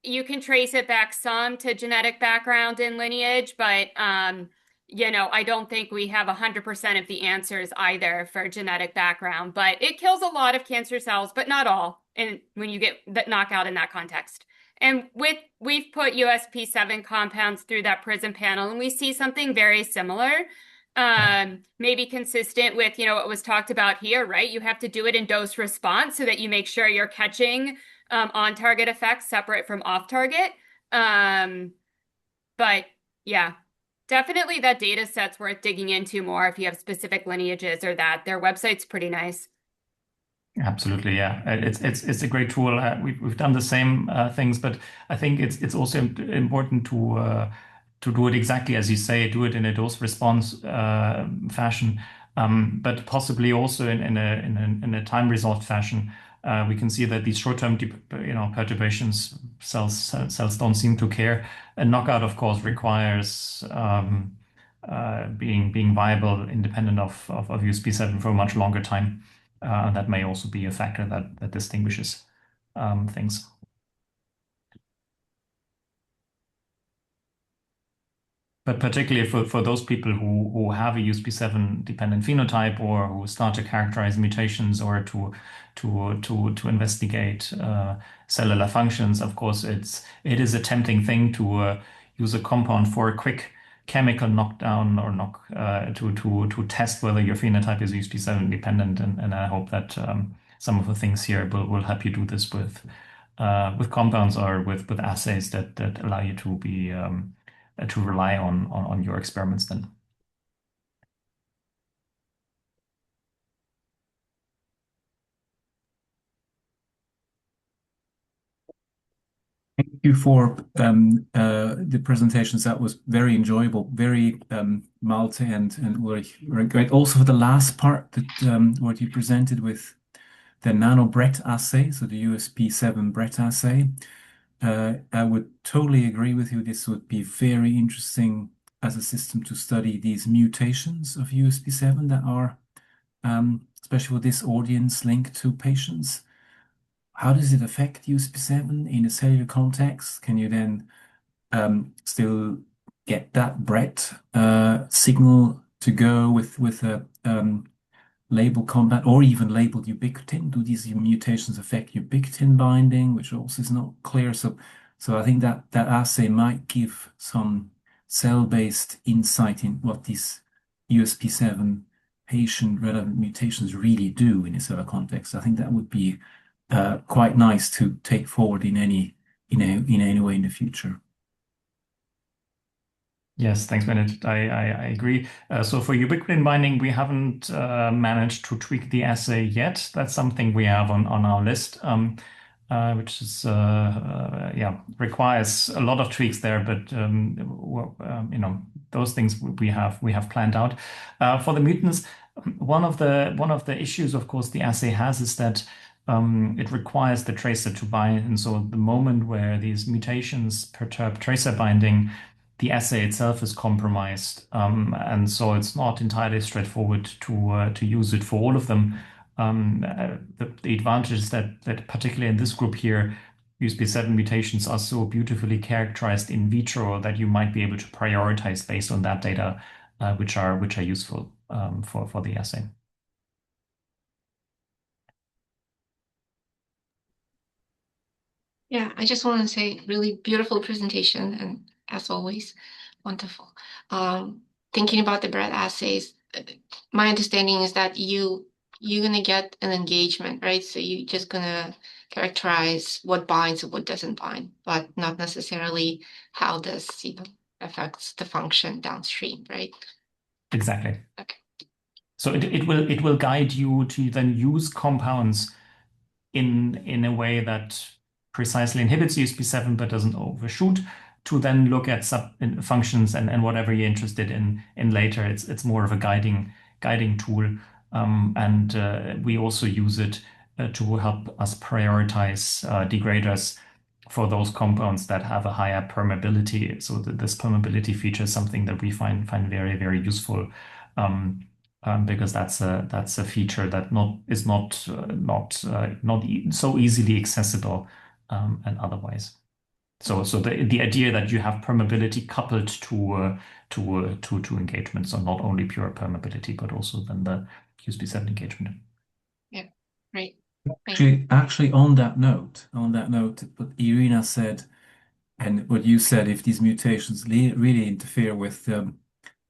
you can trace it back some to genetic background and lineage, but I don't think we have 100% of the answers either for genetic background, but it kills a lot of cancer cells, but not all. And when you get that knockout in that context. And we've put USP7 compounds through that PRISM panel, and we see something very similar. maybe consistent with, what was talked about here, right? You have to do it in dose response so that you make sure you're catching on target effects separate from off target. But yeah, definitely that data set's worth digging into more if you have specific lineages or that. Their website's pretty nice.
Absolutely, yeah. It's a great tool. We've done the same things, but I think it's also important to do it exactly as you say, do it in a dose response fashion, but possibly also in a time resolved fashion. We can see that these short-term perturbations cells don't seem to care. A knockout, of course, requires being viable independent of USP7 for a much longer time. That may also be a factor that distinguishes things. But particularly for those people who have a USP7 dependent phenotype or who start to characterize mutations or to investigate cellular functions, of course, it is a tempting thing to use a compound for a quick chemical knockdown or to test whether your phenotype is USP7 dependent. And I hope that some of the things here will help you do this with compounds or with assays that allow you to be to rely on your experiments then.
Thank you for the presentations. That was very enjoyable, very Malte and Ulrich, very great. Also for the last part that what you presented with the nano Brett assay, so the USP7 Brett assay. I would totally agree with you. This would be very interesting as a system to study these mutations of USP7 that are, especially for this audience, linked to patients. How does it affect USP7 in a cellular context? Can you then still get that Brett signal to go with a label compound or even labeled ubiquitin? Do these mutations affect ubiquitin binding, which also is not clear? So I think that assay might give some cell-based insight in what these USP7 patient-relevant mutations really do in a cellular context. I think that would be quite nice to take forward in any way in the future.
Yes, thanks, Bennett. I agree. So for ubiquitin binding, we haven't managed to tweak the assay yet. That's something we have on our list, which is requires a lot of tweaks there. But those things we have planned out. For the mutants, one of the issues, of course, the assay has is that it requires the tracer to bind, and so the moment where these mutations perturb tracer binding, the assay itself is compromised, and so it's not entirely straightforward to use it for all of them. The advantage is that particularly in this group here, USP7 mutations are so beautifully characterized in vitro that you might be able to prioritize based on that data, which are useful for the assay.
Yeah, I just want to say really beautiful presentation and as always, wonderful. Thinking about the bread assays, my understanding is that you're gonna get an engagement, right? So you're just gonna characterize what binds and what doesn't bind, but not necessarily how this, affects the function downstream, right?
Exactly.
Okay.
So it will guide you to then use compounds in a way that precisely inhibits USP7 but doesn't overshoot, to then look at sub functions and whatever you're interested in later. It's more of a guiding tool, and we also use it to help us prioritize degraders for those compounds that have a higher permeability. So this permeability feature is something that we find very, very useful. Because that's a feature that is not so easily accessible and otherwise. So the idea that you have permeability coupled to engagement, so not only pure permeability, but also then the USP7 engagement.
Yeah, great.
Actually, on that note, what Irina said and what you said, if these mutations really interfere with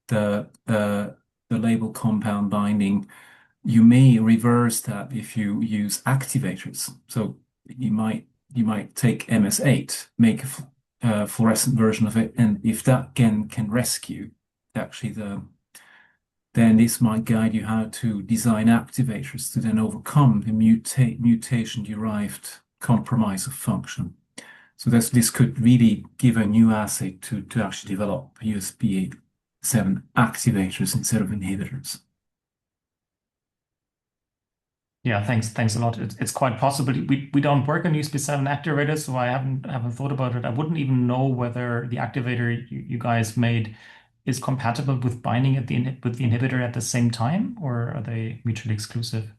the the label compound binding, you may reverse that if you use activators. So you might take MS8, make a fluorescent version of it, and if that can rescue actually then this might guide you how to design activators to then overcome the mutation-derived compromise of function. So this could really give a new assay to actually develop USP7 activators instead of inhibitors.
Yeah, thanks a lot. It's quite possible. We don't work on USP7 activators, so I haven't thought about it. I wouldn't even know whether the activator you guys made is compatible with binding with the inhibitor at the same time, or are they mutually exclusive?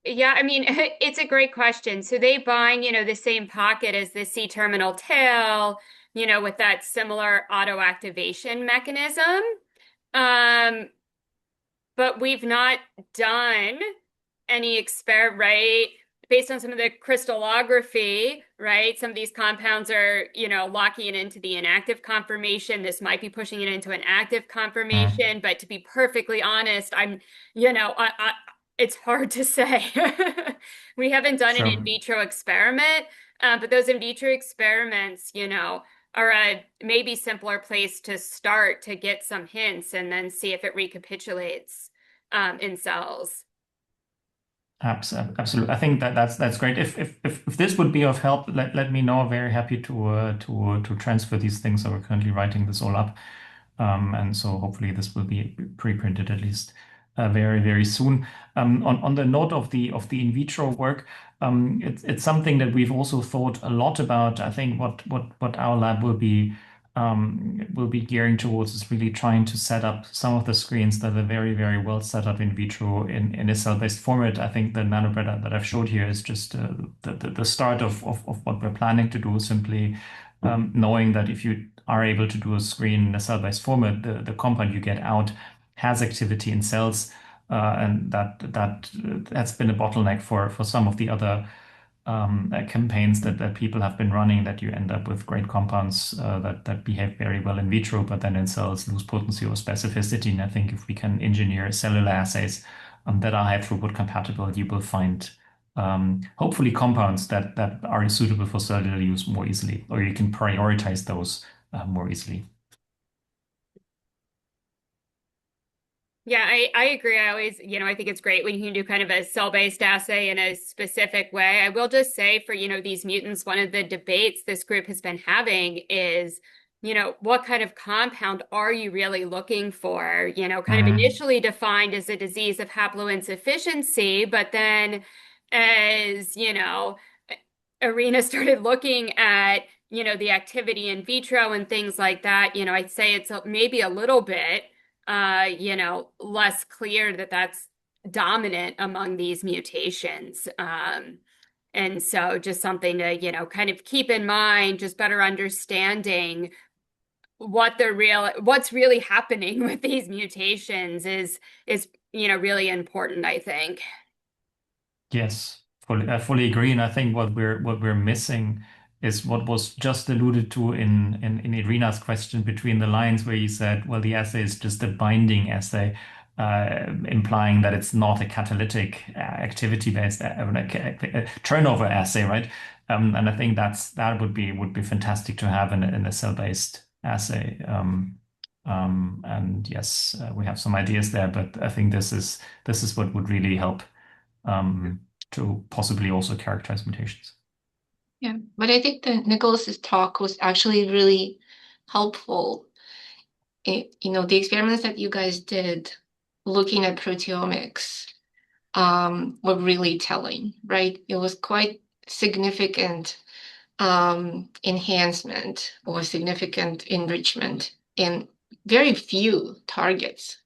Yeah, I mean, it's a great question. So they bind, the same pocket as the C-terminal tail, with that similar autoactivation mechanism. But we've not done any experiment, right? Based on some of the crystallography, right? Some of these compounds are, locking it into the inactive conformation. This might be pushing it into an active conformation. But to be perfectly honest, it's hard to say. We haven't done an in vitro experiment, but those in vitro experiments, are a maybe simpler place to start to get some hints and then see if it recapitulates in cells.
Absolutely. I think that's great. If this would be of help, let me know. Very happy to transfer these things. So we're currently writing this all up, and so hopefully this will be pre-printed at least very soon. On the note of the in vitro work, it's something that we've also thought a lot about. I think what our lab will be gearing towards is really trying to set up some of the screens that are very well set up in vitro in a cell-based format. I think the nanobread that I've showed here is just the start of what we're planning to do, simply knowing that if you are able to do a screen in a cell-based format, the compound you get out has activity in cells, and that's been a bottleneck for some of the other campaigns that people have been running, that you end up with great compounds that behave very well in vitro, but then in cells lose potency or specificity. And I think if we can engineer cellular assays that are high throughput compatible, you will find hopefully compounds that are suitable for cellular use more easily, or you can prioritize those more easily.
Yeah, I agree. I always, I think it's great when you can do kind of a cell-based assay in a specific way. I will just say for, these mutants, one of the debates this group has been having is, what kind of compound are you really looking for? Kind of initially defined as a disease of haploinsufficiency, but then as, Arena started looking at, the activity in vitro and things like that, I'd say it's maybe a little bit less clear that that's dominant among these mutations. And so just something to, kind of keep in mind, just better understanding what's really happening with these mutations is, really important, I think.
Yes, I fully agree. And I think what we're missing is what was just alluded to in Irina's question between the lines, where you said, well, the assay is just a binding assay, implying that it's not a catalytic activity-based turnover assay, right? And I think that would be fantastic to have in a cell-based assay. And yes, we have some ideas there, but I think this is what would really help to possibly also characterize mutations.
Yeah, but I think that Nicholas's talk was actually really helpful. The experiments that you guys did looking at proteomics were really telling, right? It was quite significant enhancement or significant enrichment in very few targets,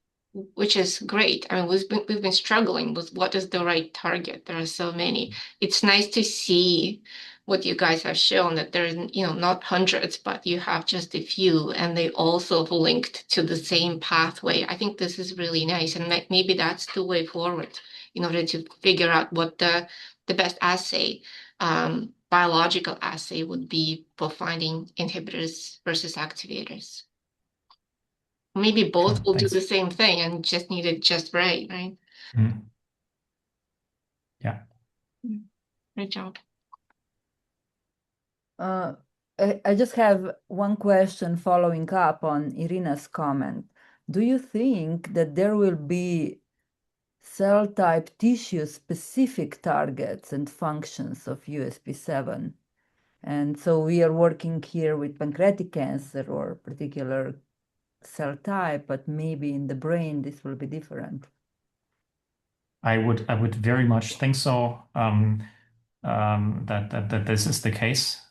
which is great. I mean, we've been struggling with what is the right target. There are so many. It's nice to see what you guys have shown, that there's, not hundreds, but you have just a few, and they also linked to the same pathway. I think this is really nice, and maybe that's the way forward in order to figure out what the best assay, biological assay would be for finding inhibitors versus activators. maybe both will do
Thanks.
the same thing and just need it just right?
Mm. Yeah.
Great job.
I just have one question following up on Irina's comment. Do you think that there will be cell type tissue specific targets and functions of USP7? And so we are working here with pancreatic cancer or particular cell type, but maybe in the brain this will be different.
I would very much think so. That this is the case.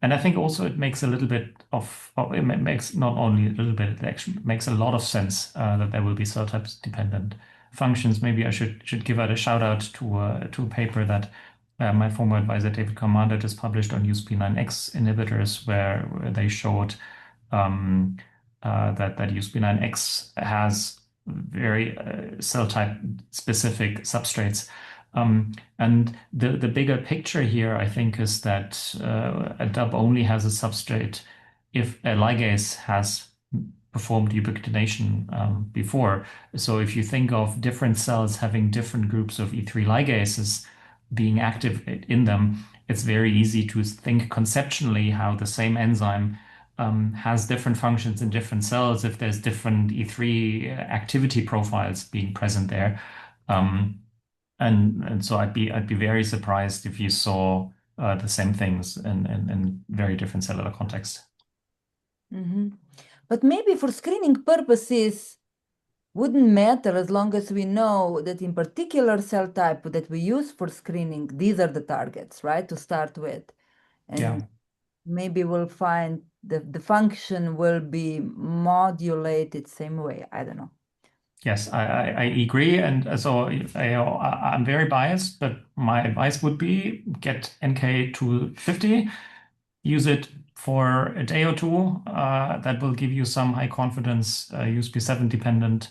And I think also it makes a little bit it makes not only a little bit, it actually makes a lot of sense that there will be cell types dependent functions. Maybe I should give out a shout out to a paper that my former advisor David Commander just published on USP9X inhibitors, where they showed that USP9X has very cell type specific substrates. And the bigger picture here, I think, is that a DUB only has a substrate if a ligase has performed ubiquitination before. So if you think of different cells having different groups of E3 ligases being active in them, it's very easy to think conceptually how the same enzyme has different functions in different cells if there's different E3 activity profiles being present there. And so I'd be very surprised if you saw the same things in very different cellular contexts.
But maybe for screening purposes wouldn't matter as long as we know that in particular cell type that we use for screening, these are the targets, right, to start with. And
Yeah.
maybe we'll find the function will be modulated same way. I don't know.
Yes, I agree. And so I'm very biased, but my advice would be get NK 250, use it for a day or two. That will give you some high confidence USP7 dependent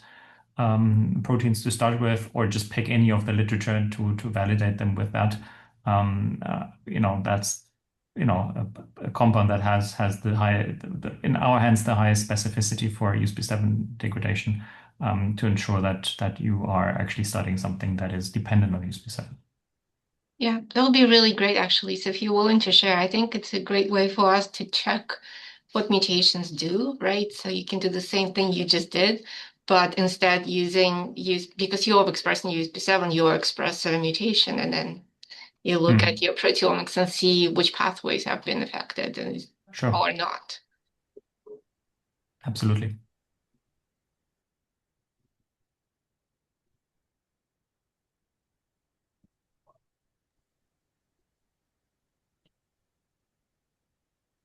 proteins to start with, or just pick any of the literature to validate them with that. That's a compound that has in our hands the highest specificity for USP7 degradation to ensure that you are actually studying something that is dependent on USP7.
Yeah, that'll be really great, actually. So if you're willing to share, I think it's a great way for us to check what mutations do, right? So you can do the same thing you just did, but instead because you're expressing USP7, you're expressing a mutation, and then you look at your proteomics and see which pathways have been affected or not.
Absolutely.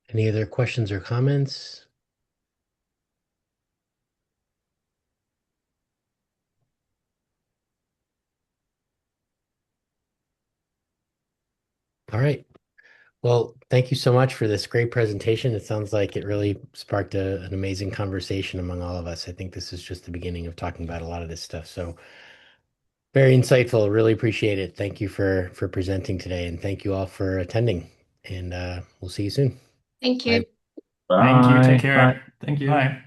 Any other questions or comments? All right. Well, thank you so much for this great presentation. It sounds like it really sparked an amazing conversation among all of us. I think this is just the beginning of talking about a lot of this stuff. So very insightful. Really appreciate it. Thank you for presenting today, and thank you all for attending. And we'll see you soon.
Thank you.
Thank you. Take
Bye.
care.
Bye. Thank you.
Bye.